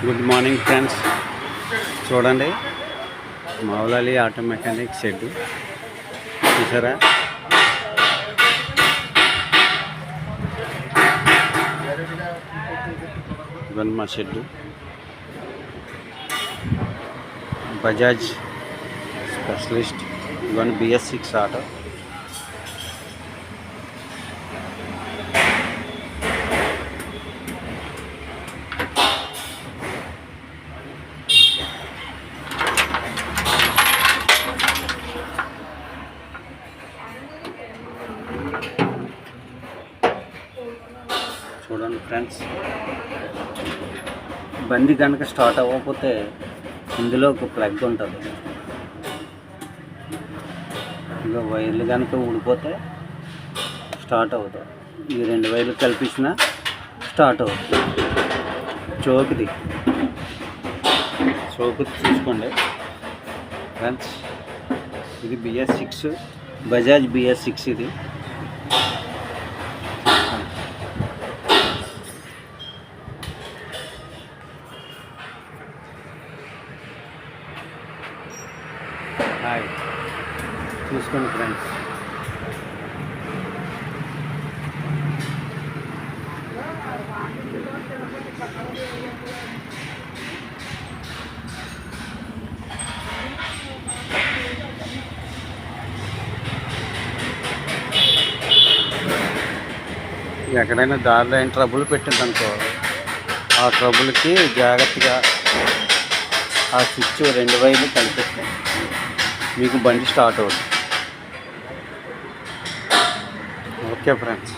Good morning friends. చూడండి, Moula Ali auto mechanic shed చూసారా? ఇవన్నీ మా షెడ్. బజాజ్ స్పెషలిస్ట్. ఇవన్నీ BS6 ఆటో. చూడండి ఫ్రెండ్స్, బండి కనుక స్టార్ట్ అవ్వకపోతే ఇందులో ఒక ప్లగ్ ఉంటుంది. ఇంకా వైర్లు కనుక ఊడిపోతే స్టార్ట్ అవుతుంది. ఈ 2 వైర్లు కల్పించినా స్టార్ట్ అవుతుంది. చోకుది చూసుకోండి ఫ్రెండ్స్. ఇది BS6, బజాజ్ BS6 ఇది. హాయ్, చూసుకోండి ఫ్రెండ్స్. ఎక్కడైనా దారిలో అయిన ట్రబుల్ పెట్టిందనుకో, ఆ ట్రబుల్కి జాగ్రత్తగా ఆ స్విచ్ 2 వైర్లు కలిపిస్తాయి, మీకు బండి స్టార్ట్ అవుతుంది. Okay friends.